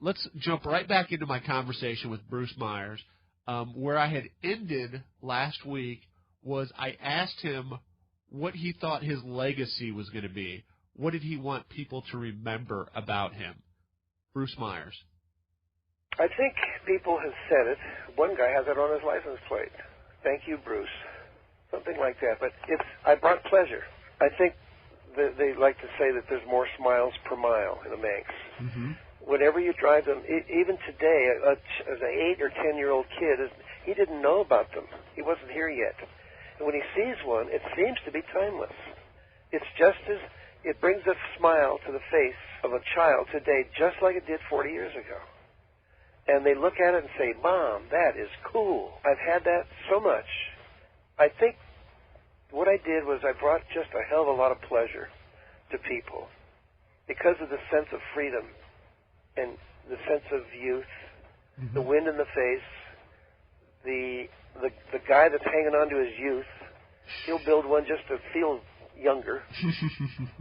let's jump right back into my conversation with Bruce Meyers. Where I had ended last week was I asked him what he thought his legacy was going to be. What did he want people to remember about him? Bruce Meyers. I think people have said it. One guy has it on his license plate. Thank you, Bruce. Something like that. But I brought pleasure. I think they like to say that there's more smiles per mile in a Manx. Mm-hmm. Whenever you drive them, even today, as an 8 or 10-year-old kid, he didn't know about them. He wasn't here yet. And when he sees one, it seems to be timeless. It brings a smile to the face of a child today, just like it did 40 years ago. And they look at it and say, Mom, that is cool. I've had that so much. I think what I did was I brought just a hell of a lot of pleasure to people because of the sense of freedom and the sense of youth, mm-hmm. the wind in the face, the guy that's hanging on to his youth. He'll build one just to feel younger.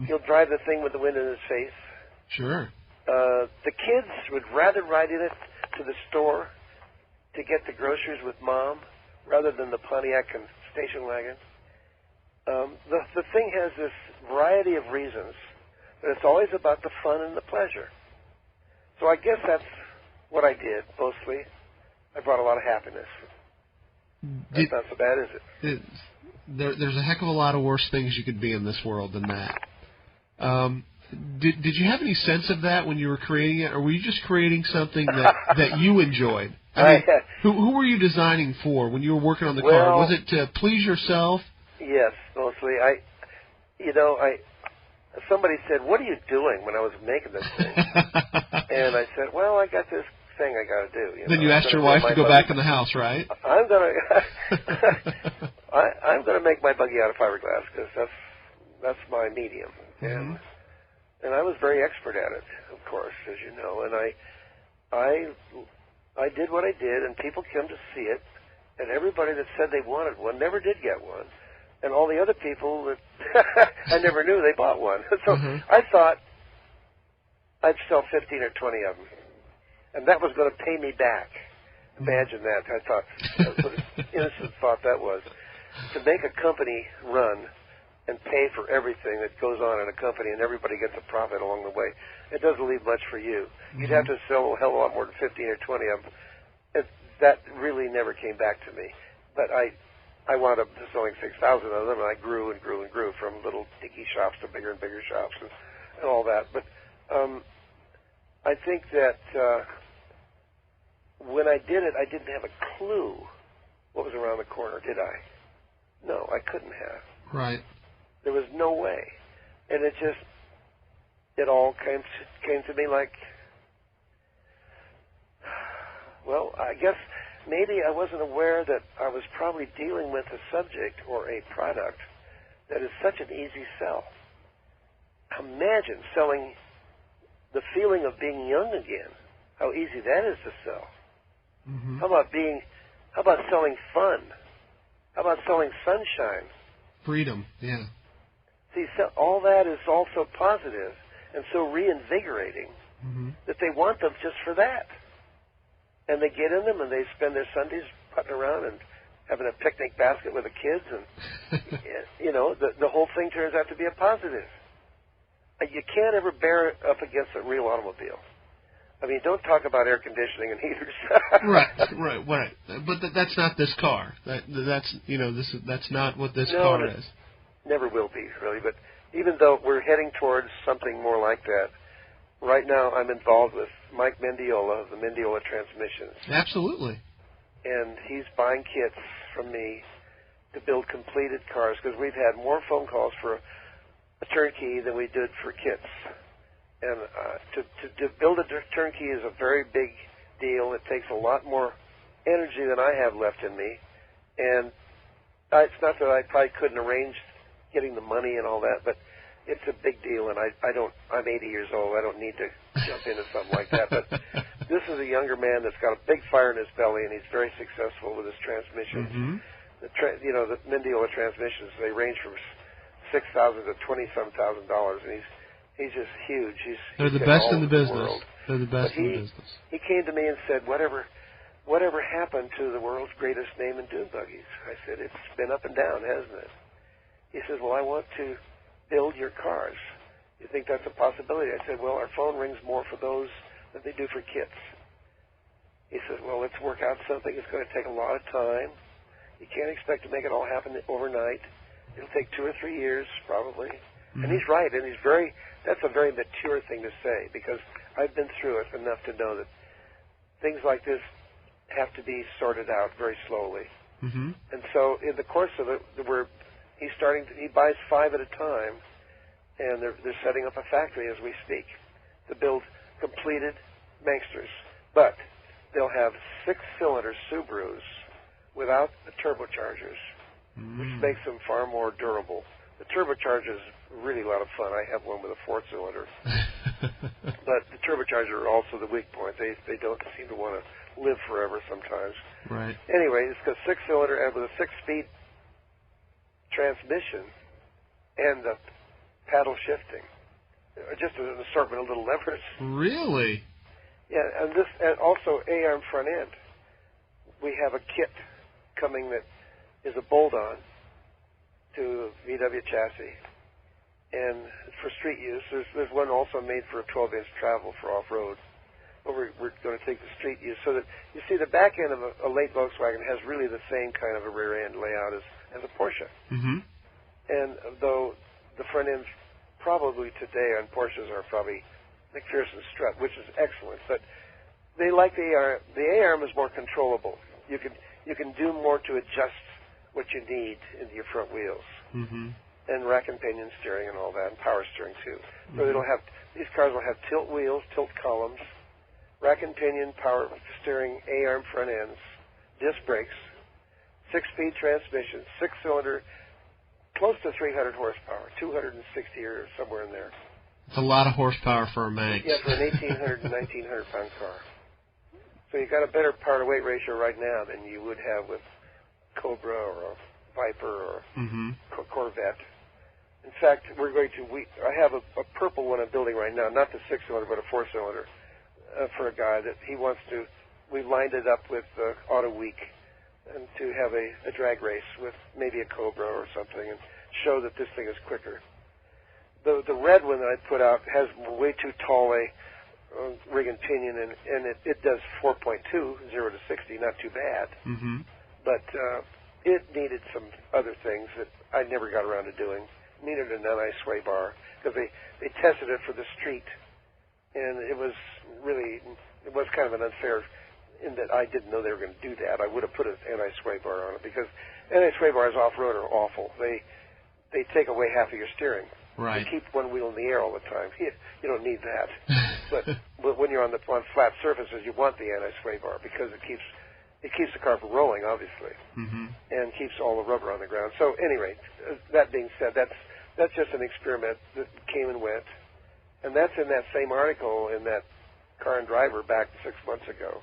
He'll drive the thing with the wind in his face. Sure. The kids would rather ride in it to the store to get the groceries with Mom rather than the Pontiac and station wagon. The thing has this variety of reasons, but it's always about the fun and the pleasure. So I guess that's what I did, mostly. I brought a lot of happiness. That's not so bad, is it? There's a heck of a lot of worse things you could be in this world than that. Did you have any sense of that when you were creating it, or were you just creating something that you enjoyed? I mean, who were you designing for when you were working on the car? Was it to please yourself? Yes, mostly. Somebody said, "What are you doing?" when I was making this thing, and I said, "Well, I got this thing I got to do." Then you asked your wife to go back in the house, right? I'm gonna make my buggy out of fiberglass because that's my medium, mm-hmm. and I was very expert at it, of course, as you know, and I did what I did, and people came to see it, and everybody that said they wanted one never did get one. And all the other people that I never knew, they bought one. So mm-hmm. I thought I'd sell 15 or 20 of them. And that was going to pay me back. Imagine that. I thought, what an innocent thought that was. To make a company run and pay for everything that goes on in a company and everybody gets a profit along the way, it doesn't leave much for you. Mm-hmm. You'd have to sell a hell of a lot more than 15 or 20 of them. That really never came back to me. But I wound up selling 6,000 of them, and I grew and grew and grew from little dinky shops to bigger and bigger shops and all that. But I think that when I did it, I didn't have a clue what was around the corner, did I? No, I couldn't have. Right. There was no way. And it all came to me like, well, I guess maybe I wasn't aware that I was probably dealing with a subject or a product that is such an easy sell. Imagine selling the feeling of being young again. How easy that is to sell. Mm-hmm. How about selling fun? How about selling sunshine? Freedom, yeah. See, all that is also positive and so reinvigorating mm-hmm. that they want them just for that. And they get in them, and they spend their Sundays putting around and having a picnic basket with the kids, and the whole thing turns out to be a positive. You can't ever bear it up against a real automobile. I mean, don't talk about air conditioning and heaters. right. But that's not this car. That's not what this car is. Never will be, really. But even though we're heading towards something more like that, right now I'm involved with Mike Mendiola of the Mendiola Transmissions. Absolutely. And he's buying kits from me to build completed cars because we've had more phone calls for a turnkey than we did for kits. And to build a turnkey is a very big deal. It takes a lot more energy than I have left in me. And it's not that I probably couldn't arrange getting the money and all that, but it's a big deal, and I'm 80 years old. I don't need to jump into something like that. But this is a younger man that's got a big fire in his belly, and he's very successful with his transmissions. Mm-hmm. The Mendiola transmissions, they range from $6,000 to $20,000, and he's just huge. They're the best in the business. They're the best But in business. He came to me and said, whatever happened to the world's greatest name in dune buggies? I said, it's been up and down, hasn't it? He says, well, I want to build your cars. You think that's a possibility? I said, well, our phone rings more for those than they do for kits. He says, well, let's work out something. It's going to take a lot of time. You can't expect to make it all happen overnight. It'll take 2 or 3 years, probably. Mm-hmm. And he's right, and that's a very mature thing to say, because I've been through it enough to know that things like this have to be sorted out very slowly. Mm-hmm. And so in the course of it, he buys 5 at a time, and they're setting up a factory as we speak to build completed Manxters. But they'll have 6-cylinder Subarus without the turbochargers, which makes them far more durable. The turbocharger is really a lot of fun. I have one with a 4-cylinder. But the turbocharger are also the weak point. They don't seem to want to live forever sometimes. Right. Anyway, it's got 6-cylinder and with a 6-speed transmission and the paddle shifting. Just an assortment of little levers. Really? Yeah, and also A-arm front end. We have a kit coming that is a bolt-on to VW chassis, and for street use. There's one also made for a 12-inch travel for off-road. But we're going to take the street use, so that you see the back end of a late Volkswagen has really the same kind of a rear end layout as a Porsche. Mm-hmm. And though the front ends probably today on Porsches are probably McPherson strut, which is excellent, but they like the A-arm. The A-arm is more controllable. You can do more to adjust what you need into your front wheels, and rack and pinion steering and all that, and power steering too. So these cars will have tilt wheels, tilt columns, rack and pinion, power steering, A-arm front ends, disc brakes, 6-speed transmission, 6-cylinder, close to 300 horsepower, 260 or somewhere in there. It's a lot of horsepower for a Manx. Yeah, for an 1,800 to 1,900 pound car. So you've got a better power-to-weight ratio right now than you would have with Cobra or a Viper or Corvette. In fact, I have a purple one I'm building right now, not the 6-cylinder, but a 4-cylinder, for a guy that he wants to. We've lined it up with Auto Week and to have a drag race with maybe a Cobra or something and show that this thing is quicker. The red one that I put out has way too tall a rig and pinion, and it does 4.2, 0 to 60, not too bad. Mm-hmm. But it needed some other things that I never got around to doing. It needed an anti-sway bar, because they tested it for the street, and it was kind of an unfair in that I didn't know they were going to do that. I would have put an anti-sway bar on it, because anti-sway bars off-road are awful. They take away half of your steering. Right. You keep one wheel in the air all the time. You don't need that. but when you're on flat surfaces, you want the anti-sway bar, because it keeps the car from rolling, obviously, and keeps all the rubber on the ground. So, anyway, that being said, that's just an experiment that came and went, and that's in that same article in that Car and Driver back 6 months ago.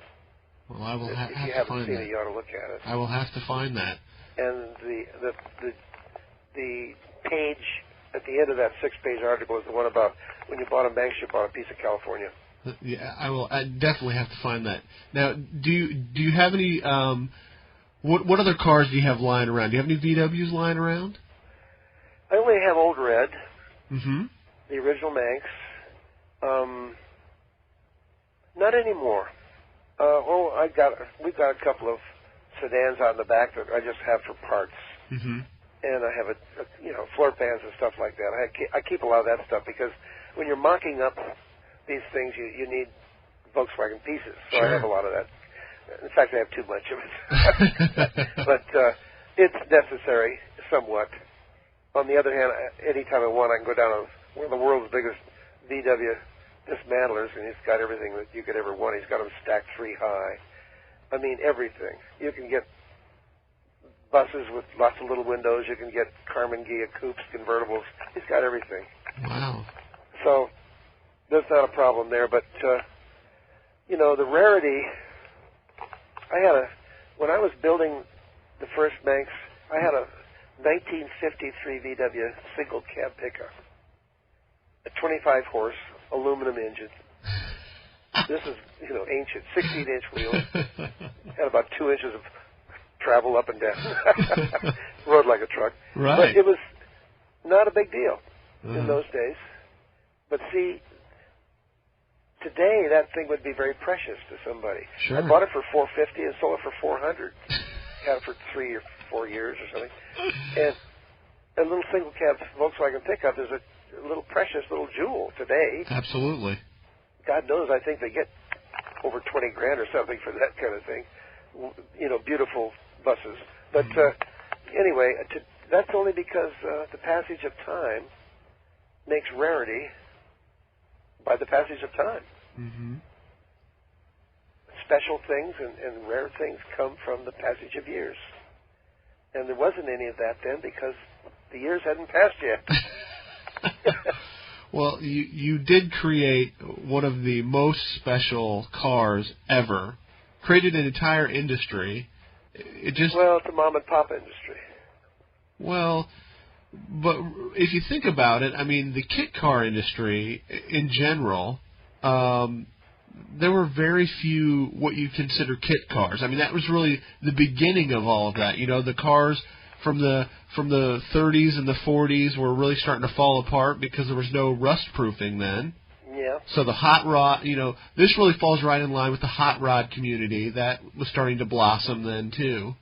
Well, I will have to find that. If you haven't seen it, you ought to look at it. I will have to find that. And the page at the end of that 6-page article is the one about when you bought a Manx, you bought a piece of California. Yeah, I definitely have to find that. Now, do you have any? What other cars do you have lying around? Do you have any VWs lying around? I only have Old Red, the original Manx. Not anymore. We've got a couple of sedans out in the back that I just have for parts. And I have floor pans and stuff like that. I keep a lot of that stuff, because when you're mocking up these things, you need Volkswagen pieces. So I have a lot of that. In fact, I have too much of it. But it's necessary somewhat. On the other hand, anytime I want, I can go down to one of the world's biggest VW dismantlers, and he's got everything that you could ever want. He's got them stacked 3 high. I mean, everything. You can get buses with lots of little windows. You can get Carmen Ghia coupes, convertibles. He's got everything. Wow. So there's not a problem there. But, the rarity, when I was building the first Manx, I had a 1953 VW single cab pickup, a 25 horse aluminum engine. This is, ancient, 16-inch wheels. Had about 2 inches of travel up and down. Rode like a truck. Right. But it was not a big deal in those days. But see, today that thing would be very precious to somebody. Sure. I bought it for $450 and sold it for $400. Had it for 3 or 4 years or something. And a little single cab Volkswagen pickup is a little precious little jewel today. Absolutely. God knows, I think they get over $20,000 or something for that kind of thing. Beautiful buses. But anyway, that's only because the passage of time makes rarity by the passage of time. Mm-hmm. Special things and rare things come from the passage of years. And there wasn't any of that then because the years hadn't passed yet. Well, you did create one of the most special cars ever. Created an entire industry. Well, it's a mom and pop industry. Well, but if you think about it, I mean, the kit car industry in general, there were very few what you consider kit cars. I mean, that was really the beginning of all of that. The cars from the 30s and the 40s were really starting to fall apart because there was no rust proofing then. Yeah. So the hot rod, this really falls right in line with the hot rod community that was starting to blossom then too.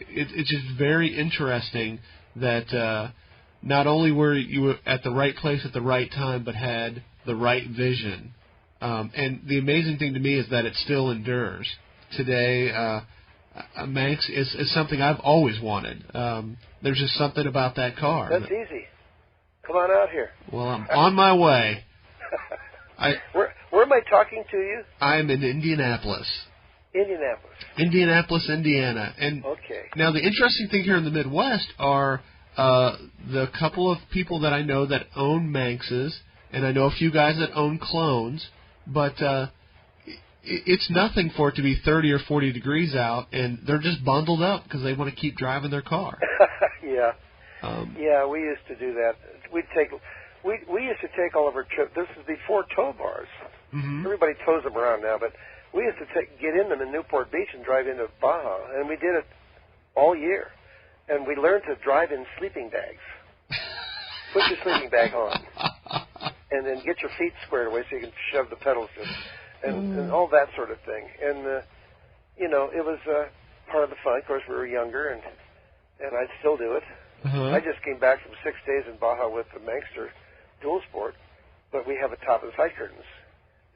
It's just very interesting that not only were you at the right place at the right time, but had the right vision. And the amazing thing to me is that it still endures. Today, a Manx is something I've always wanted. There's just something about that car. That's easy. Come on out here. Well, I'm on my way. Where am I talking to you? I'm in Indianapolis. Indianapolis, Indiana. And okay. Now the interesting thing here in the Midwest are the couple of people that I know that own Manxes, and I know a few guys that own clones, but it's nothing for it to be 30 or 40 degrees out, and they're just bundled up because they want to keep driving their car. Yeah. Yeah, we used to do that. We used to take all of our trips. This is before tow bars. Mm-hmm. Everybody tows them around now, but we used to get in them in Newport Beach and drive into Baja, and we did it all year. And we learned to drive in sleeping bags. Put your sleeping bag on, and then get your feet squared away so you can shove the pedals in, and all that sort of thing. And it was part of the fun. Of course, we were younger, and I'd still do it. Uh-huh. I just came back from 6 days in Baja with the Manxter Dual Sport, but we have a top and side curtains,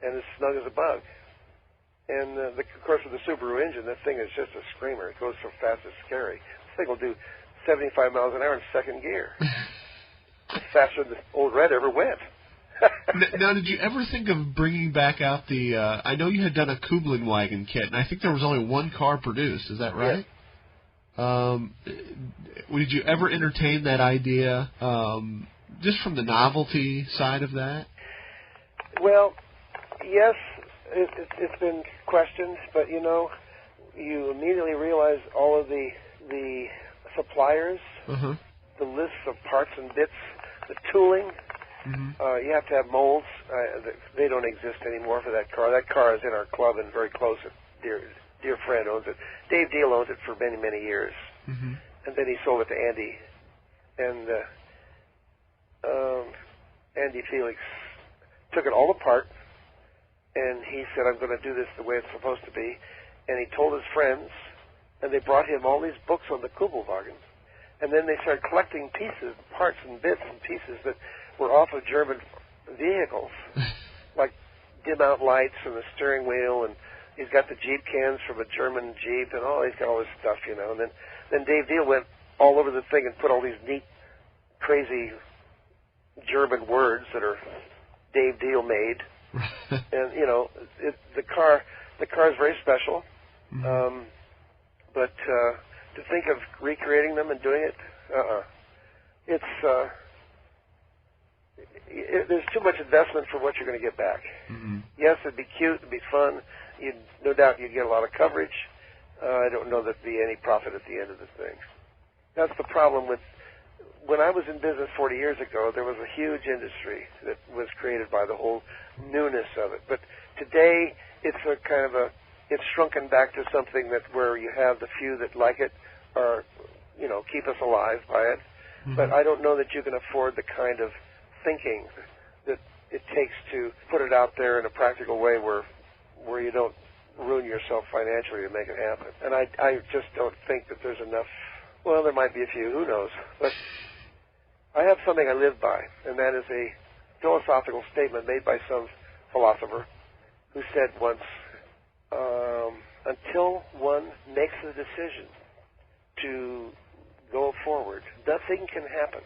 and it's snug as a bug. And of course, with the Subaru engine, that thing is just a screamer. It goes so fast it's scary. This thing will do 75 miles an hour in second gear. It's faster than the old Red ever went. Now, did you ever think of bringing back out the? I know you had done a Kublenwagen kit, and I think there was only one car produced. Is that right? Yeah. Did you ever entertain that idea, just from the novelty side of that? Well, yes, it's been questioned, but you immediately realize all of the suppliers, Uh-huh. the lists of parts and bits, the tooling. Mm-hmm. You have to have molds. They don't exist anymore for that car. That car is in our club and very close. A dear friend owns it. Dave Deal owns it for many, many years. Mm-hmm. And then he sold it to Andy. And Andy Felix took it all apart, and he said, I'm going to do this the way it's supposed to be. And he told his friends, and they brought him all these books on the Kubelwagen. And then they started collecting pieces, parts and bits and pieces that were off of German vehicles, like dim-out lights and the steering wheel, and he's got the Jeep cans from a German Jeep, and he's got all this stuff, And then Dave Deal went all over the thing and put all these neat, crazy German words that are Dave Deal made. And the car is very special. Mm-hmm. But to think of recreating them and doing it, there's too much investment for what you're going to get back. Mm-hmm. Yes, it'd be cute, it'd be fun. No doubt you'd get a lot of coverage. I don't know there'd be any profit at the end of the thing. That's the problem with. When I was in business 40 years ago, there was a huge industry that was created by the whole newness of it. But Today, it's it's shrunken back to something that where you have the few that like it or, keep us alive by it. Mm-hmm. But I don't know that you can afford the kind of thinking that it takes to put it out there in a practical way where you don't ruin yourself financially to make it happen. And I just don't think that there's enough. Well, there might be a few, who knows. But I have something I live by, and that is a philosophical statement made by some philosopher who said once, until one makes the decision to go forward, nothing can happen.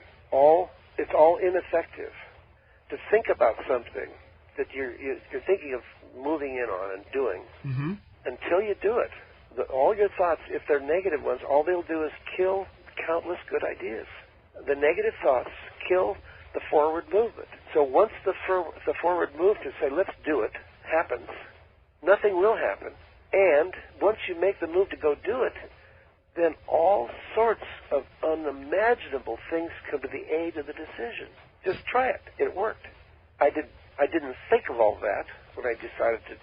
It's all ineffective. To think about something that you're thinking of moving in on and doing, mm-hmm. until you do it, all your thoughts, if they're negative ones, all they'll do is kill countless good ideas. The negative thoughts kill the forward movement. So once the forward move to say, let's do it, happens, nothing will happen. And once you make the move to go do it, then all sorts of unimaginable things come to the aid of the decision. Just try it. It worked. I didn't think of all that when I decided to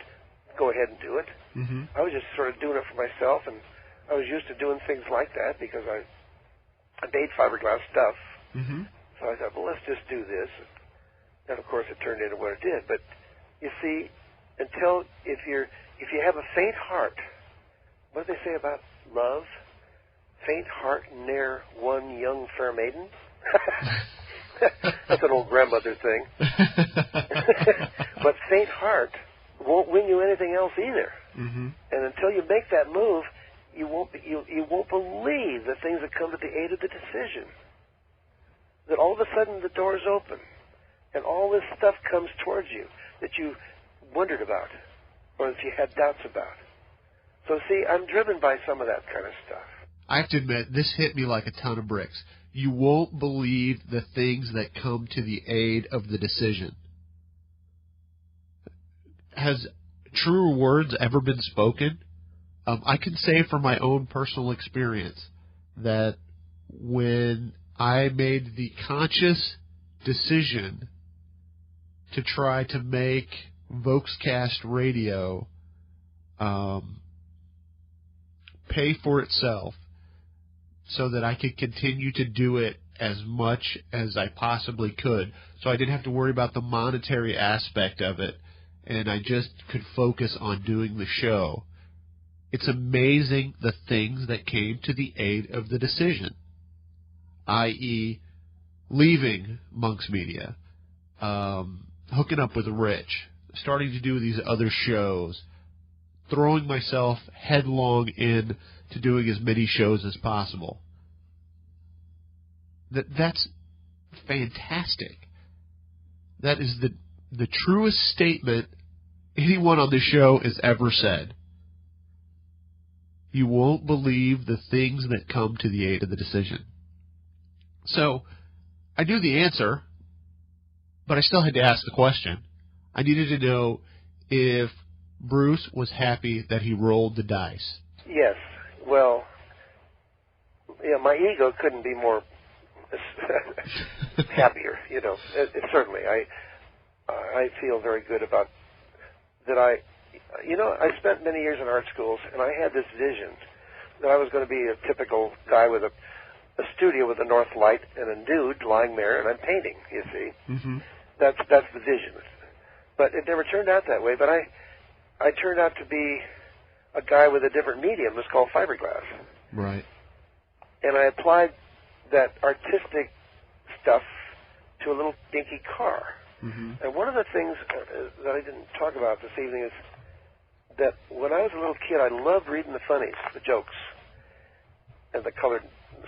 go ahead and do it. Mm-hmm. I was just sort of doing it for myself, and I was used to doing things like that because I made fiberglass stuff. Mm-hmm. So I thought, well, let's just do this. And of course, it turned into what it did. But you see, if you have a faint heart, what do they say about love? Faint heart ne'er won young fair maiden. That's an old grandmother thing. But faint heart won't win you anything else either. Mm-hmm. And until you make that move, you won't believe the things that come to the aid of the decision. That all of a sudden the door's open, and all this stuff comes towards you that you wondered about, or that you had doubts about. So see, I'm driven by some of that kind of stuff. I have to admit, this hit me like a ton of bricks. You won't believe the things that come to the aid of the decision. Has truer words ever been spoken? I can say from my own personal experience that when I made the conscious decision to try to make VolksCast Radio pay for itself so that I could continue to do it as much as I possibly could, so I didn't have to worry about the monetary aspect of it, and I just could focus on doing the show. It's amazing the things that came to the aid of the decision, i.e. leaving Monks Media, hooking up with Rich, starting to do these other shows, throwing myself headlong in to doing as many shows as possible. That's fantastic. That is the truest statement anyone on the show has ever said. You won't believe the things that come to the aid of the decision. So, I knew the answer, but I still had to ask the question. I needed to know if Bruce was happy that he rolled the dice. Yes. Well, yeah, my ego couldn't be more happier. Certainly, I feel very good about that. I spent many years in art schools, and I had this vision that I was going to be a typical guy with a studio with a north light and a nude lying there, and I'm painting. You see, mm-hmm. That's the vision. But it never turned out that way. But I turned out to be a guy with a different medium. It's called fiberglass. Right. And I applied that artistic stuff to a little dinky car. Mm-hmm. And one of the things that I didn't talk about this evening is that when I was a little kid, I loved reading the funnies, the jokes, and the colored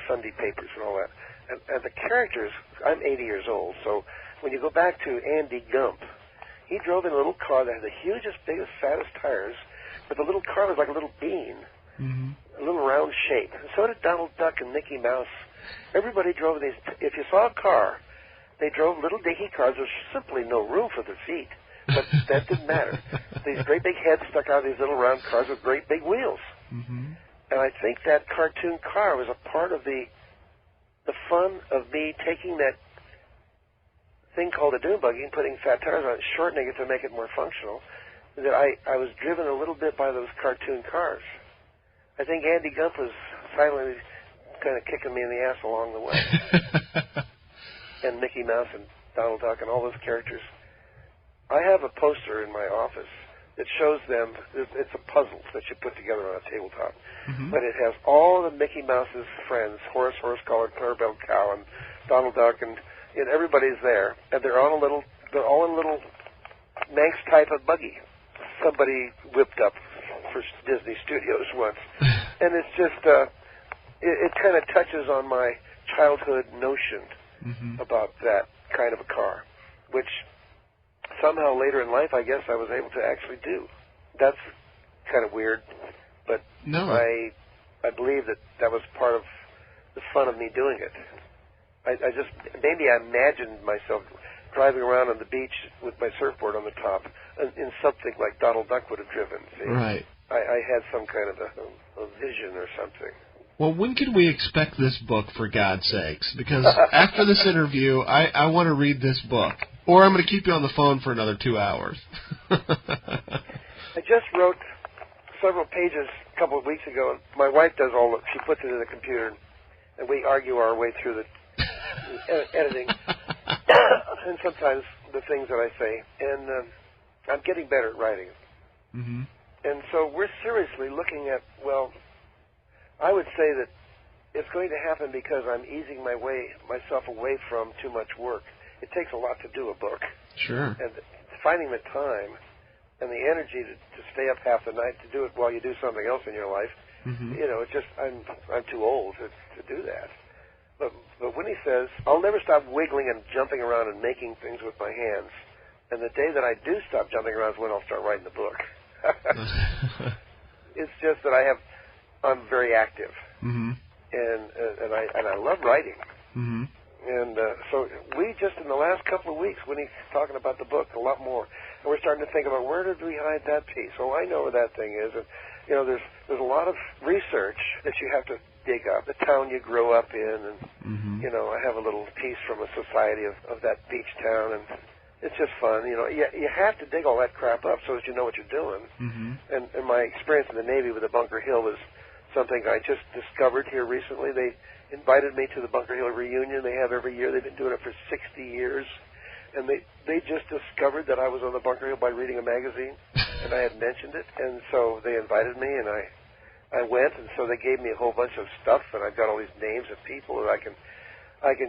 Sunday papers and all that. And the characters, I'm 80 years old, so when you go back to Andy Gump, he drove in a little car that had the hugest, biggest, fattest tires, but the little car was like a little bean, mm-hmm. a little round shape. And so did Donald Duck and Mickey Mouse. Everybody drove these. If you saw a car, they drove little dinky cars. There was simply no room for their feet, but that didn't matter. These great big heads stuck out of these little round cars with great big wheels. Mm-hmm. And I think that cartoon car was a part of the fun of me taking that thing called a dune buggy and putting fat tires on it, shortening it to make it more functional, that I was driven a little bit by those cartoon cars. I think Andy Gump was silently kind of kicking me in the ass along the way. And Mickey Mouse and Donald Duck and all those characters. I have a poster in my office that shows them, it's a puzzle that you put together on a tabletop. Mm-hmm. But it has all of the Mickey Mouse's friends, Horace Horse-Collar, Clarabelle Cow, and Donald Duck, and everybody's there. And they're all in a little Manx type of buggy. Somebody whipped up for Disney Studios once. And it's just, it kind of touches on my childhood notion about that kind of a car, which somehow later in life, I guess, I was able to actually do. That's kind of weird, but no. I believe that was part of the fun of me doing it. I just, maybe I imagined myself driving around on the beach with my surfboard on the top in something like Donald Duck would have driven. See? Right. I had some kind of a vision or something. Well, when can we expect this book, for God's sakes? Because after this interview, I want to read this book. Or I'm going to keep you on the phone for another 2 hours. I just wrote several pages a couple of weeks ago. And my wife does she puts it in the computer, and we argue our way through the editing. And sometimes the things that I say. And I'm getting better at writing it. Mm-hmm. And so we're seriously looking at, well, I would say that it's going to happen because I'm easing myself away from too much work. It takes a lot to do a book. Sure. And finding the time and the energy to stay up half the night to do it while you do something else in your life, it's just, I'm too old to do that. But when he says, I'll never stop wiggling and jumping around and making things with my hands, and the day that I do stop jumping around is when I'll start writing the book. It's just that I'm very active, and I love writing. Mm-hmm. And so we just, in the last couple of weeks, when he's talking about the book a lot more, and we're starting to think about where did we hide that piece? Oh, I know where that thing is. And, there's a lot of research that you have to dig up, the town you grow up in. And, I have a little piece from a society of that beach town, and it's just fun. You have to dig all that crap up so that you know what you're doing. Mm-hmm. And my experience in the Navy with the Bunker Hill was something I just discovered here recently. They invited me to the Bunker Hill reunion they have every year. They've been doing it for 60 years. And they just discovered that I was on the Bunker Hill by reading a magazine, and I had mentioned it. And so they invited me, and I went, and so they gave me a whole bunch of stuff, and I've got all these names of people that I can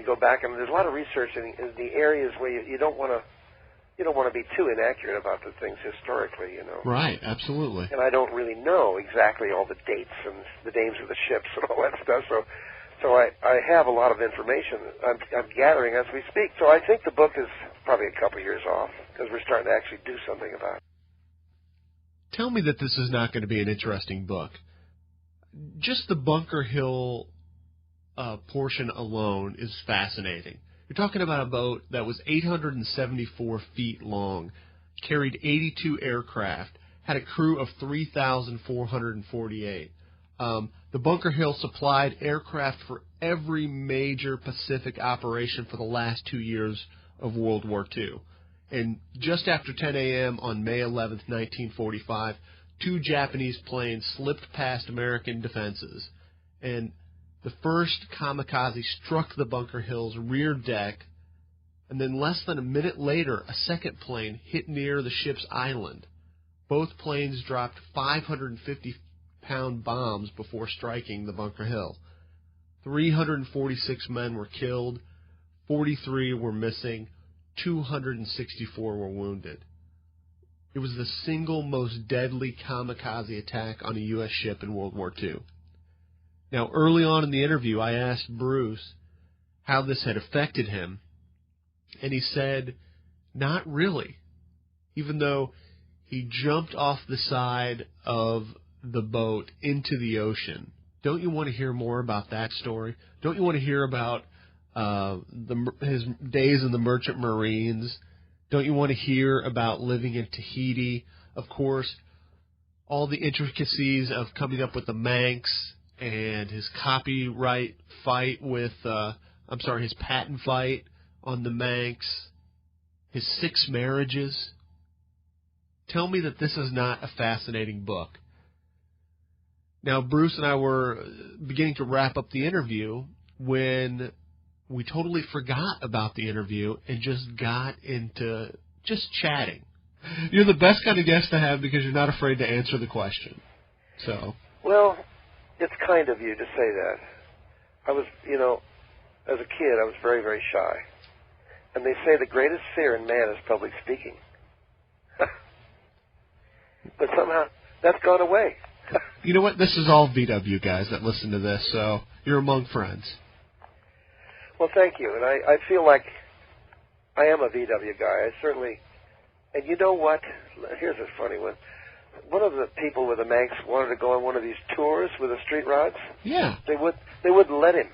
go back. And there's a lot of research in the areas where you don't want to be too inaccurate about the things historically, Right, absolutely. And I don't really know exactly all the dates and the names of the ships and all that stuff, so I have a lot of information I'm gathering as we speak. So I think the book is probably a couple years off because we're starting to actually do something about it. Tell me that this is not going to be an interesting book. Just the Bunker Hill portion alone is fascinating. You're talking about a boat that was 874 feet long, carried 82 aircraft, had a crew of 3,448. The Bunker Hill supplied aircraft for every major Pacific operation for the last 2 years of World War II. And just after 10 a.m. on May 11th, 1945, 2 Japanese planes slipped past American defenses, and the first kamikaze struck the Bunker Hill's rear deck, and then less than a minute later, a second plane hit near the ship's island. Both planes dropped 550-pound bombs before striking the Bunker Hill. 346 men were killed, 43 were missing, 264 were wounded. It was the single most deadly kamikaze attack on a U.S. ship in World War II. Now, early on in the interview, I asked Bruce how this had affected him, and he said, not really, even though he jumped off the side of the boat into the ocean. Don't you want to hear more about that story? Don't you want to hear about his days in the Merchant Marines? Don't you want to hear about living in Tahiti? Of course, all the intricacies of coming up with the Manx and his copyright fight with, his patent fight on the Manx, his 6 marriages, tell me that this is not a fascinating book. Now, Bruce and I were beginning to wrap up the interview when we totally forgot about the interview and just got into just chatting. You're the best kind of guest to have because you're not afraid to answer the question. So. Well, it's kind of you to say that. I was, as a kid, I was very, very shy. And they say the greatest fear in man is public speaking. But somehow that's gone away. You know what? This is all VW guys that listen to this, so you're among friends. Well, thank you. And I feel like I am a VW guy. I certainly... And you know what? Here's a funny one. One of the people with a Manx wanted to go on one of these tours with the street rods. Yeah. They wouldn't let him.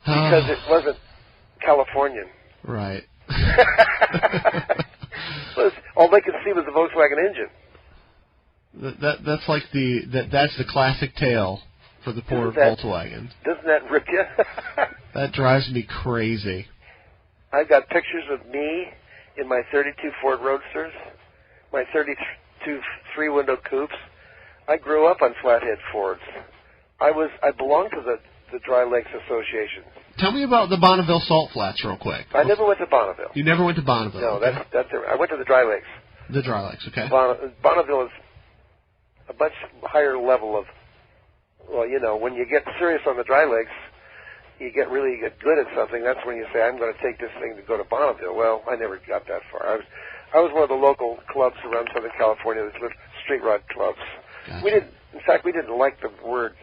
Because it wasn't Californian. Right. All they could see was the Volkswagen engine. That's like that's the classic tale for the poor Volkswagen. Doesn't that rip you? That drives me crazy. I've got pictures of me in my 32 Ford Roadsters, my 32 three-window coupes. I grew up on flathead Fords. I belonged to the Dry Lakes Association. Tell me about the Bonneville Salt Flats real quick. I never went to Bonneville. You never went to Bonneville? No, okay. I went to the Dry Lakes. The Dry Lakes, okay. Bonneville is a much higher level of, when you get serious on the Dry Lakes, you get good at something. That's when you say, I'm going to take this thing to go to Bonneville. Well, I never got that far. I was one of the local clubs around Southern California, the street rod clubs. Gotcha. We didn't like the word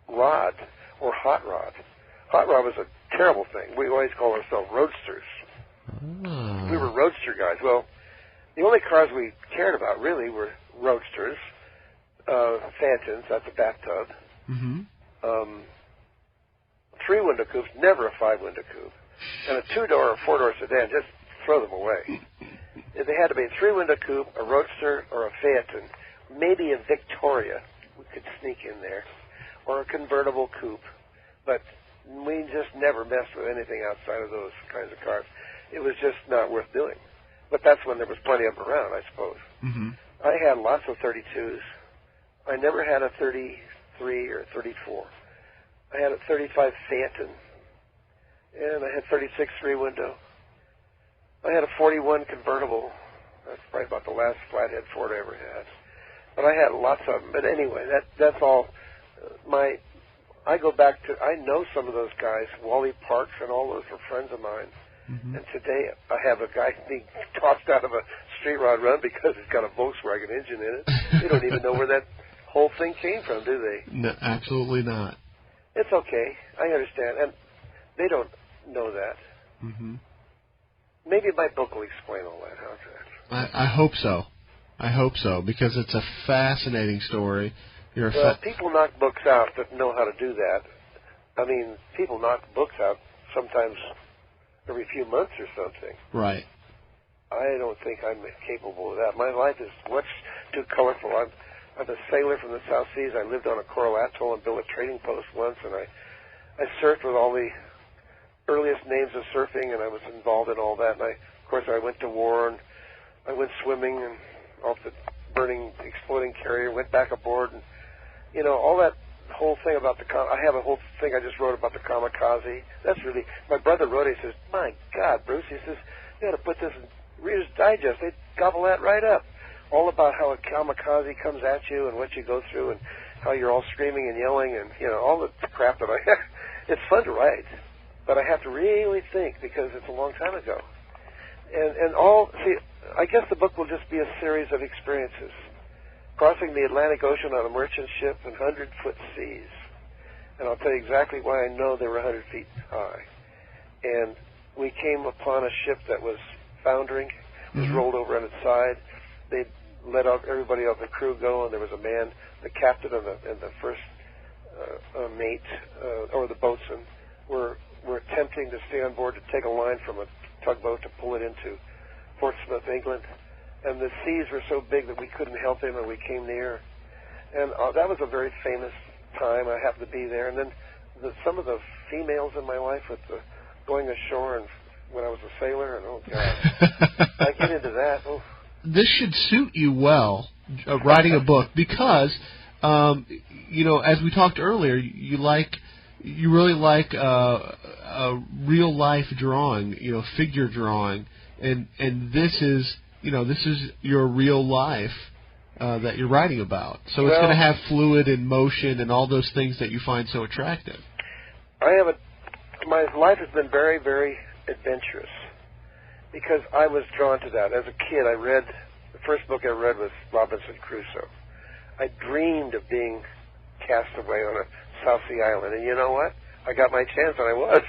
rod or hot rod. Hot rod was a terrible thing. We always called ourselves roadsters. Oh. We were roadster guys. Well, the only cars we cared about really were roadsters, Phantoms, that's a bathtub, three-window coupes, never a five-window coupe, and a two-door or four-door sedan, just throw them away. They had to be a three-window coupe, a roadster, or a Phantom, maybe a Victoria we could sneak in there, or a convertible coupe, but we just never messed with anything outside of those kinds of cars. It was just not worth doing. But that's when there was plenty of them around, I suppose. Mm-hmm. I had lots of 32s. I never had a 33 or 34. I had a 35 Phantom, and I had 36 three-window. I had a 41 convertible. That's probably about the last flathead Ford I ever had. But I had lots of them. But anyway, that's all. I go back to, I know some of those guys, Wally Parks and all those were friends of mine. Mm-hmm. And today I have a guy being tossed out of a street rod run because it's got a Volkswagen engine in it. They don't even know where that whole thing came from, do they? No, absolutely not. It's okay. I understand. And they don't know that. Mm-hmm. Maybe my book will explain all that. How's that? I hope so. I hope so, because it's a fascinating story. People knock books out that know how to do that. I mean, people knock books out sometimes every few months or something. Right. I don't think I'm capable of that. My life is much too colorful. I'm a sailor from the South Seas. I lived on a coral atoll and built a trading post once, and I surfed with all the earliest names of surfing, and I was involved in all that. And of course, I went to war, and I went swimming and off the burning, exploding carrier, went back aboard, and all that whole thing about I have a whole thing I just wrote about the kamikaze. That's really, my brother wrote it. He says, my God, Bruce, he says, you got to put this in Reader's Digest. They gobble that right up. All about how a kamikaze comes at you and what you go through and how you're all screaming and yelling and, all the crap that it's fun to write, but I have to really think because it's a long time ago. I guess the book will just be a series of experiences. Crossing the Atlantic Ocean on a merchant ship in 100-foot seas. And I'll tell you exactly why I know they were 100 feet high. And we came upon a ship that was foundering, was rolled over on its side. They let everybody off the crew go, and there was a man, the captain and the first mate, or the boatswain, were attempting to stay on board to take a line from a tugboat to pull it into Portsmouth, England. And the seas were so big that we couldn't help him, and we came near. And that was a very famous time. I happened to be there. And then some of the females in my life with going ashore and when I was a sailor, and oh, God. I get into that. Oh. this should suit you well, writing a book, because, as we talked earlier, you really like a real life drawing, figure drawing, and this is your real life that you're writing about. So it's going to have fluid and motion and all those things that you find so attractive. My life has been very, very adventurous because I was drawn to that. As a kid, the first book I read was Robinson Crusoe. I dreamed of being cast away on a South Sea island, and you know what? I got my chance, and I was.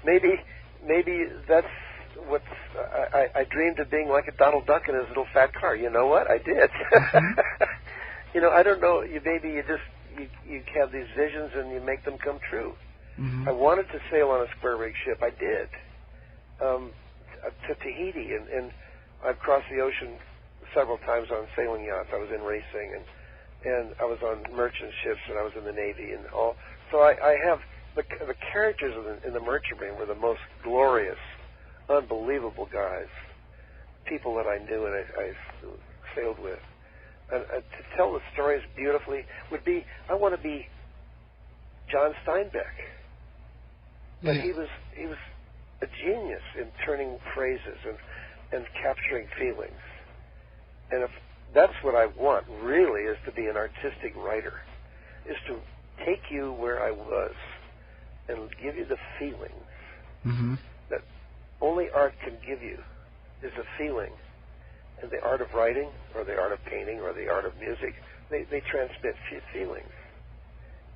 maybe that's what I dreamed of, being like a Donald Duck in his little fat car. You know what? I did. I don't know. Maybe you have these visions and you make them come true. Mm-hmm. I wanted to sail on a square rig ship. I did. To Tahiti, and I've crossed the ocean several times on sailing yachts. I was in racing, and I was on merchant ships, and I was in the Navy, and all. So I have the characters in the Merchant Marine were the most glorious, unbelievable guys, people that I knew and I sailed with. And to tell the stories beautifully would be, I want to be John Steinbeck. But he was a genius in turning phrases and capturing feelings. And if that's what I want, really, is to be an artistic writer, is to take you where I was and give you the feelings that only art can give you, is a feeling. And the art of writing, or the art of painting, or the art of music, they transmit feelings.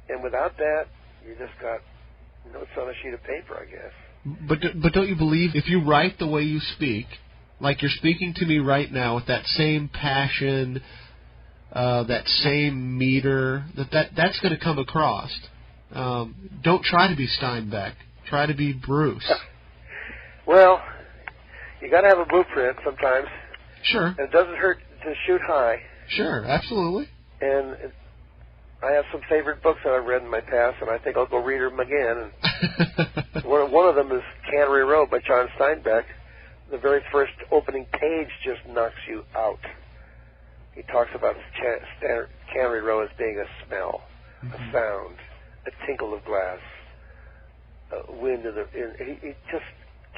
And without that, you just got notes on a sheet of paper, I guess. But don't you believe if you write the way you speak, like you're speaking to me right now with that same passion, that same meter, that's going to come across. Don't try to be Steinbeck. Try to be Bruce. Well, you got to have a blueprint sometimes. Sure. And it doesn't hurt to shoot high. Sure, absolutely. And I have some favorite books that I've read in my past, and I think I'll go read them again. And one of them is Cannery Row by John Steinbeck. The very first opening page just knocks you out. He talks about Cannery Row as being a smell, a sound, a tinkle of glass, wind in the. He just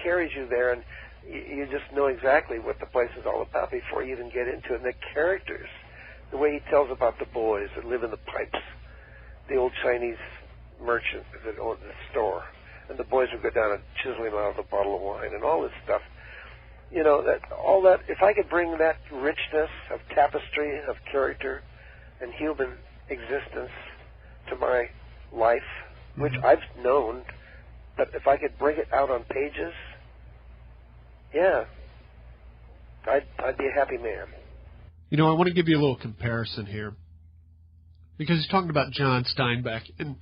carries you there, and you just know exactly what the place is all about before you even get into it. And the characters, the way he tells about the boys that live in the pipes, the old Chinese merchant that owned the store, and the boys would go down and chisel him out of a bottle of wine, and all this stuff. All that, if I could bring that richness of tapestry, of character, and human existence to my life, which I've known, but if I could bring it out on pages, yeah, I'd be a happy man. I want to give you a little comparison here, because he's talking about John Steinbeck, and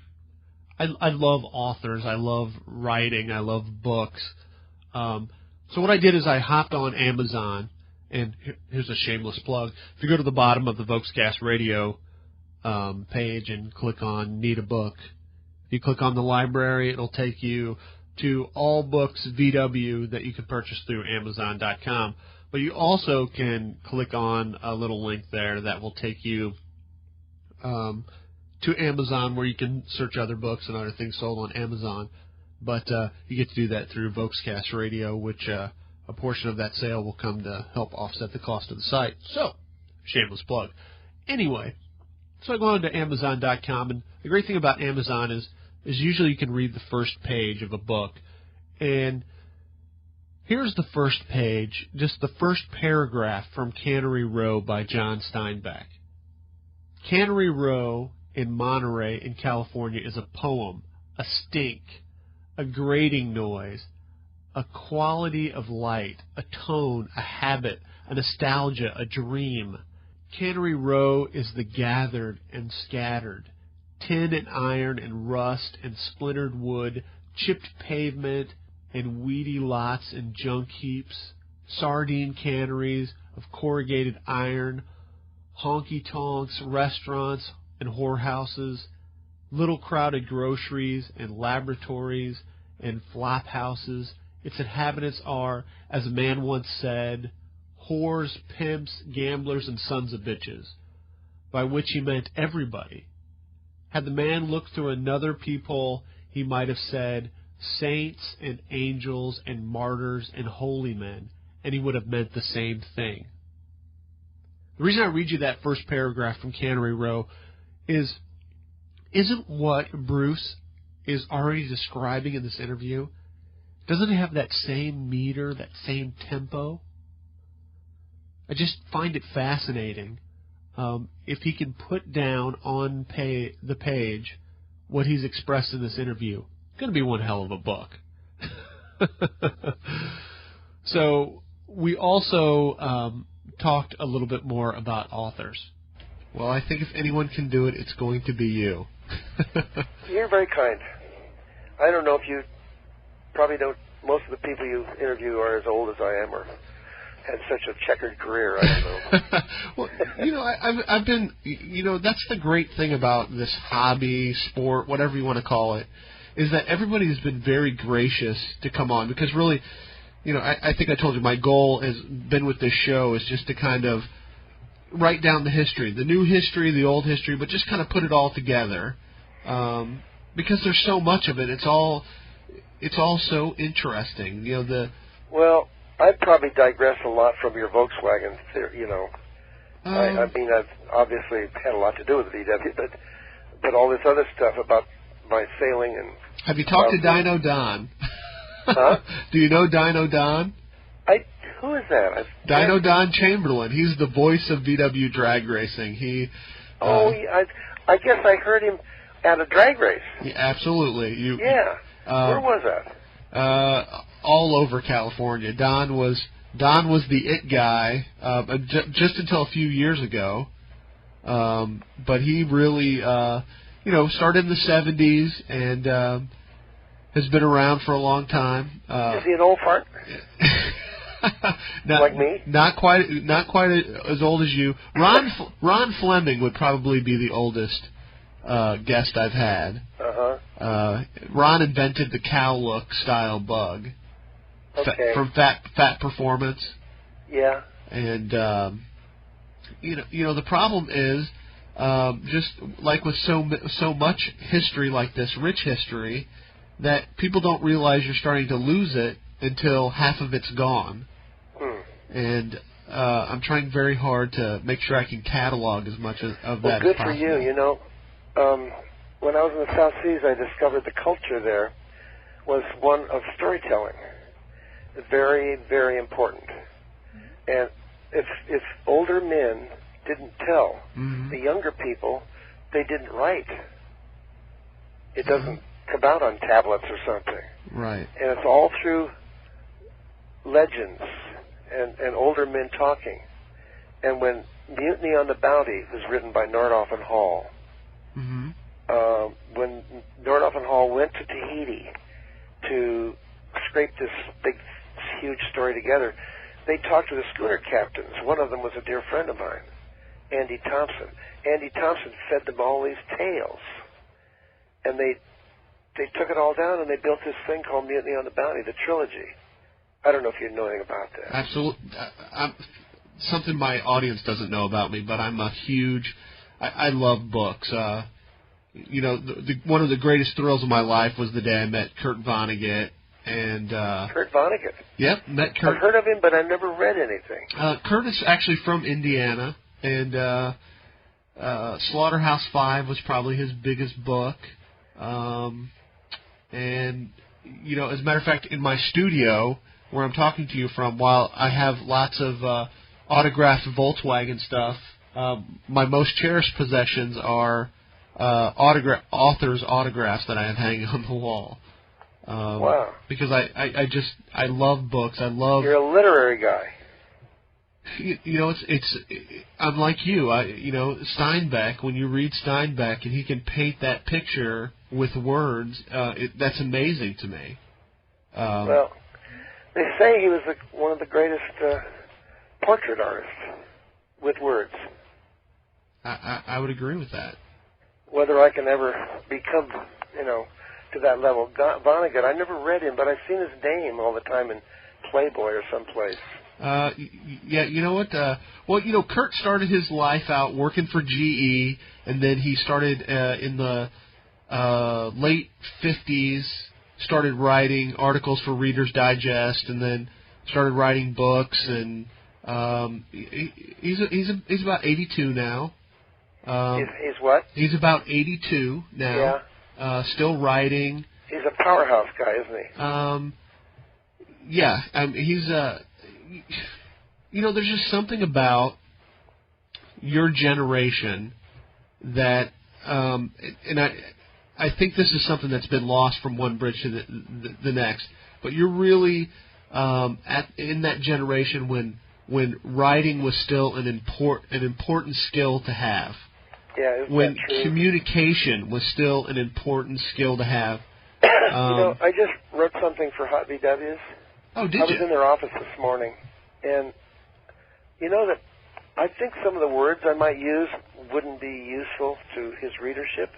I love authors, I love writing, I love books. So what I did is I hopped on Amazon, and here's a shameless plug. If you go to the bottom of the VolksCast Radio page and click on Need a Book, if you click on the library, it'll take you to all books VW that you can purchase through Amazon.com. But you also can click on a little link there that will take you to Amazon, where you can search other books and other things sold on Amazon. But you get to do that through VolksCast Radio, which a portion of that sale will come to help offset the cost of the site. So, shameless plug. Anyway, so I go on to Amazon.com, and the great thing about Amazon is usually you can read the first page of a book. And here's the first page, just the first paragraph from Cannery Row by John Steinbeck. Cannery Row in Monterey in California is a poem, a stink, a grating noise, a quality of light, a tone, a habit, a nostalgia, a dream. Cannery Row is the gathered and scattered, tin and iron and rust and splintered wood, chipped pavement and weedy lots and junk heaps, sardine canneries of corrugated iron, honky-tonks, restaurants and whorehouses, little crowded groceries and laboratories and flop houses its inhabitants are, as a man once said, whores, pimps, gamblers, and sons of bitches, by which he meant everybody. Had the man looked through another peephole, he might have said saints and angels and martyrs and holy men, and he would have meant the same thing. The reason I read you that first paragraph from Cannery Row isn't what Bruce is already describing in this interview? Doesn't it have that same meter, that same tempo? I just find it fascinating if he can put down on the page what he's expressed in this interview. It's going to be one hell of a book. So we also talked a little bit more about authors. Well, I think if anyone can do it, it's going to be you. You're very kind. I don't know if you probably don't. Most of the people you interview are as old as I am or had such a checkered career. I don't know. Well, I've been, that's the great thing about this hobby, sport, whatever you want to call it, is that everybody has been very gracious to come on because really, I think I told you my goal has been with this show is just to kind of write down the history, the new history, the old history, but just kind of put it all together because there's so much of it. It's all so interesting. Well, I'd probably digress a lot from your Volkswagen theory, I mean, I've obviously had a lot to do with the VW, but all this other stuff about my sailing and... Have you talked to Dino Don? Huh? Do you know Dino Don? Who is that? Dino Don Chamberlain. He's the voice of VW drag racing. I guess I heard him at a drag race. Yeah, absolutely. Where was that? All over California. Don was the it guy just until a few years ago. But he really, started in the 70s and has been around for a long time. Is he an old fart? Like me? Not quite as old as you. Ron Fleming would probably be the oldest guest I've had. Ron invented the cow look style bug from Fat Performance. Yeah. And the problem is just like with so much history like this, rich history, that people don't realize you're starting to lose it until half of it's gone. And I'm trying very hard to make sure I can catalog as much of that as possible. Well, good for you. When I was in the South Seas, I discovered the culture there was one of storytelling. Very, very important. And if older men didn't tell the younger people, they didn't write. It doesn't come out on tablets or something. Right. And it's all through legends and older men talking. And when Mutiny on the Bounty was written by Nordhoff and Hall, when Nordhoff and Hall went to Tahiti to scrape this big, huge story together, they talked to the schooner captains. One of them was a dear friend of mine, Andy Thompson. Andy Thompson fed them all these tales. And they took it all down and they built this thing called Mutiny on the Bounty, the trilogy. I don't know if you know anything about that. Absolutely. Something my audience doesn't know about me, but I'm a huge... I love books. One of the greatest thrills of my life was the day I met Kurt Vonnegut. And Kurt Vonnegut? Yep, met Kurt. I've heard of him, but I've never read anything. Kurt is actually from Indiana, and Slaughterhouse-Five was probably his biggest book. And, as a matter of fact, in my studio, where I'm talking to you from, while I have lots of autographed Volkswagen stuff, my most cherished possessions are authors' autographs that I have hanging on the wall. Wow. Because I love books. You're a literary guy. I'm like you. Steinbeck, when you read Steinbeck and he can paint that picture with words, that's amazing to me. Well, they say he was one of the greatest portrait artists with words. I would agree with that. Whether I can ever become, to that level. Vonnegut, I never read him, but I've seen his name all the time in Playboy or someplace. Yeah, you know what? Kurt started his life out working for GE, and then he started in the late 50s, started writing articles for Reader's Digest, and then started writing books, and he's about 82 now. He's what? He's about 82 now. Yeah. Still writing. He's a powerhouse guy, isn't he? Yeah. He's there's just something about your generation that, and I think this is something that's been lost from one bridge to the next. But you're really in that generation when writing was still an important skill to have. Yeah, when communication was still an important skill to have. I just wrote something for Hot VWs. Oh, did you? I was in their office this morning, and you know that I think some of the words I might use wouldn't be useful to his readership.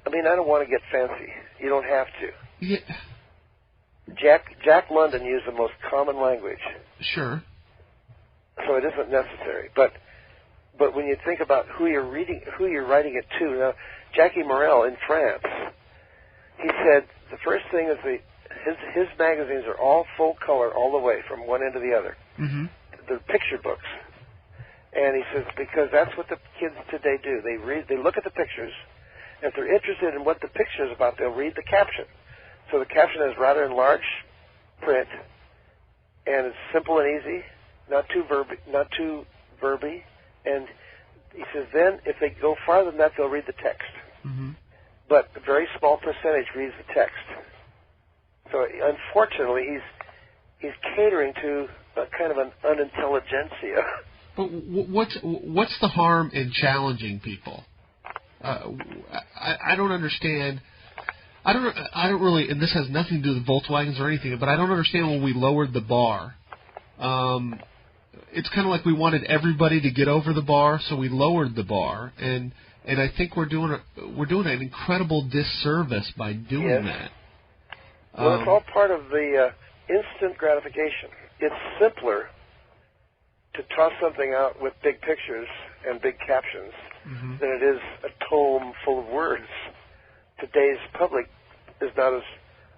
I mean, I don't want to get fancy. You don't have to. Yeah. Jack London used the most common language. Sure. So it isn't necessary. But when you think about who you're writing it to, now Jackie Morel in France, he said the first thing is his magazines are all full color all the way from one end to the other. Mm-hmm. They're picture books, and he says because that's what the kids today do. They look at the pictures, and if they're interested in what the picture is about, they'll read the caption. So the caption is rather enlarged print, and it's simple and easy, not too verby. And he says then if they go farther than that, they'll read the text. Mm-hmm. But a very small percentage reads the text. So unfortunately, he's catering to a kind of an unintelligentsia. But what's the harm in challenging people? I don't understand. I don't really, and this has nothing to do with Volkswagens or anything, but I don't understand when we lowered the bar. It's kind of like we wanted everybody to get over the bar, so we lowered the bar, and I think we're doing an incredible disservice by doing that. Well, it's all part of the instant gratification. It's simpler to toss something out with big pictures and big captions mm-hmm. than it is a tome full of words. Today's public is not as,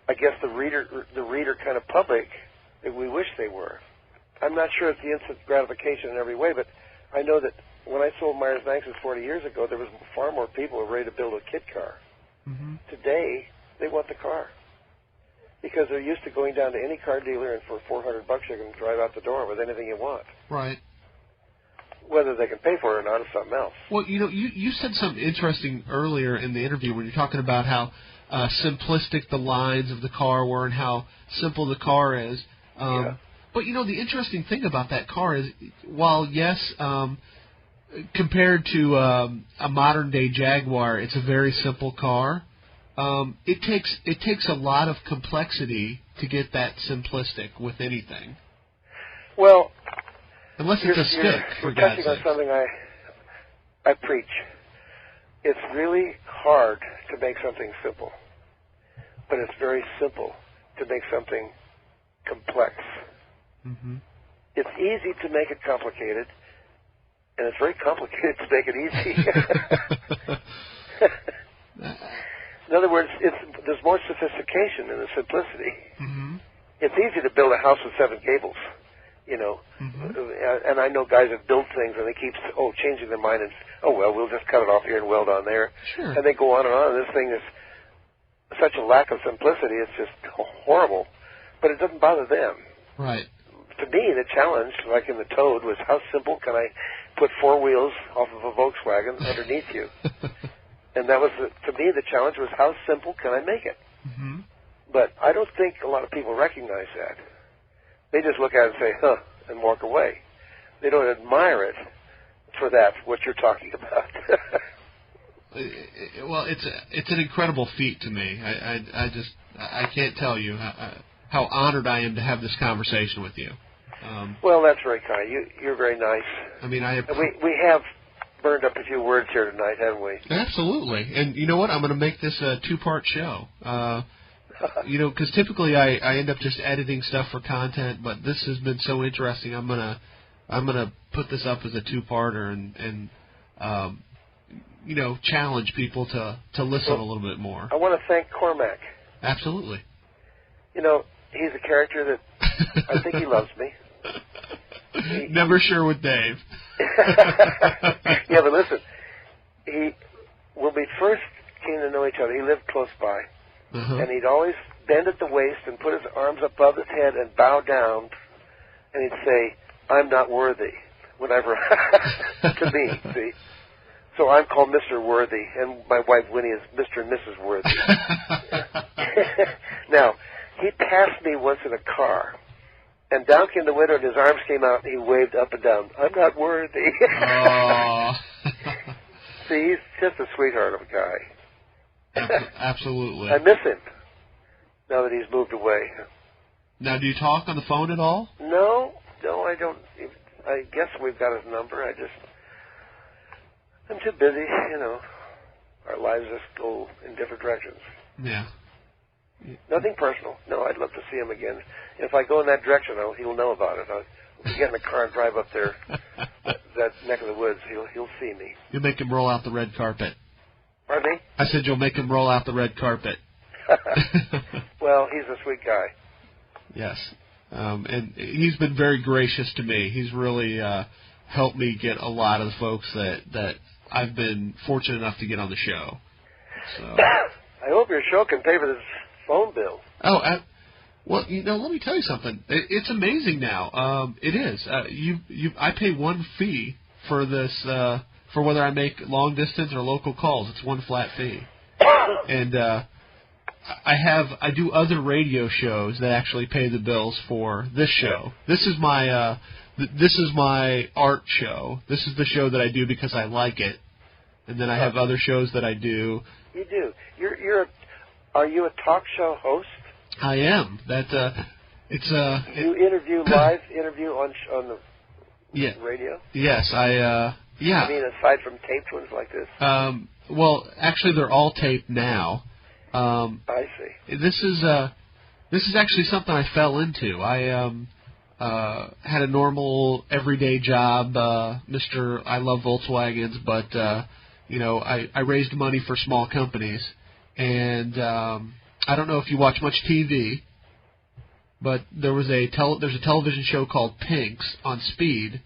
I guess, the reader kind of public that we wish they were. I'm not sure it's the instant gratification in every way, but I know that when I sold Meyers Manx 40 years ago, there was far more people who were ready to build a kit car. Mm-hmm. Today, they want the car because they're used to going down to any car dealer and for $400 you can drive out the door with anything you want. Right. Whether they can pay for it or not is something else. Well, you said something interesting earlier in the interview when you're talking about how simplistic the lines of the car were and how simple the car is. Yeah. But, the interesting thing about that car is, while, yes, compared to a modern-day Jaguar, it's a very simple car, it takes a lot of complexity to get that simplistic with anything. Well, unless it's a stick, for God's sake. You're touching on something I preach. It's really hard to make something simple, but it's very simple to make something complex. Mm-hmm. It's easy to make it complicated, and it's very complicated to make it easy. In other words, there's more sophistication in the simplicity. Mm-hmm. It's easy to build a house with 7 gables, mm-hmm. and I know guys that build things and they keep changing their mind and we'll just cut it off here and weld on there, sure. And they go on and on. And this thing is such a lack of simplicity; it's just horrible. But it doesn't bother them. Right. To me, the challenge, like in the Toad, was how simple can I put 4 wheels off of a Volkswagen underneath you? And that was, to me, the challenge was how simple can I make it? Mm-hmm. But I don't think a lot of people recognize that. They just look at it and say, huh, and walk away. They don't admire it for that, what you're talking about. Well, it's an incredible feat to me. I can't tell you how honored I am to have this conversation with you. Well, that's very kind. You're very nice. I mean, we have burned up a few words here tonight, haven't we? Absolutely. And you know what? I'm going to make this a 2-part show. Because typically I end up just editing stuff for content, but this has been so interesting. I'm gonna put this up as a two-parter and challenge people to listen a little bit more. I want to thank Cormac. Absolutely. He's a character that I think he loves me. Never sure with Dave. Yeah, but listen, when we first came to know each other, he lived close by, and he'd always bend at the waist and put his arms above his head and bow down, and he'd say, "I'm not worthy," whenever to me, see. So I'm called Mr. Worthy, and my wife Winnie is Mr. and Mrs. Worthy. Now, he passed me once in a car, and down came the window, and his arms came out, and he waved up and down, "I'm not worthy." See, he's just a sweetheart of a guy. Absolutely. I miss him now that he's moved away. Now, do you talk on the phone at all? No, I don't. I guess we've got his number. I'm too busy, Our lives just go in different directions. Yeah. Nothing personal. No, I'd love to see him again. If I go in that direction, he'll know about it. I'll get in the car and drive up there, that neck of the woods. He'll see me. You'll make him roll out the red carpet. Pardon me? I said you'll make him roll out the red carpet. Well, he's a sweet guy. Yes. And he's been very gracious to me. He's really helped me get a lot of the folks that I've been fortunate enough to get on the show. So. I hope your show can pay for this phone bill. Oh, well, let me tell you something. It's amazing now. It is. I pay one fee for this, for whether I make long distance or local calls. It's one flat fee. And I do other radio shows that actually pay the bills for this show. This is my art show. This is the show that I do because I like it. And then I have other shows that I do. You do. Are you a talk show host? I am. You interview on the radio? Yes, yeah. I mean, aside from taped ones like this? Well, actually, they're all taped now. I see. This is actually something I fell into. I had a normal everyday job, Mr. I love Volkswagens, but I raised money for small companies, and I don't know if you watch much TV, but there's a television show called Pinks on Speed,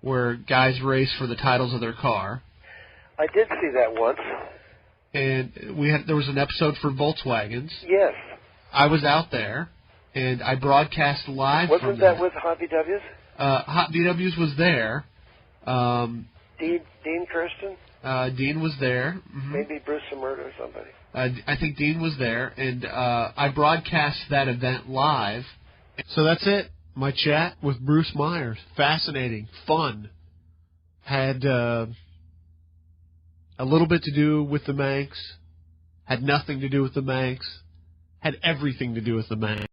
where guys race for the titles of their car. I did see that once. And there was an episode for Volkswagens. Yes. I was out there, and I broadcast live. Wasn't that with Hot VWs? Hot VWs was there. Dean Kirsten? Dean was there. Mm-hmm. Maybe Bruce Meyers or somebody. I think Dean was there, and I broadcast that event live. So that's it. My chat with Bruce Meyers. Fascinating. Fun. Had a little bit to do with the Manx. Had nothing to do with the Manx. Had everything to do with the Manx.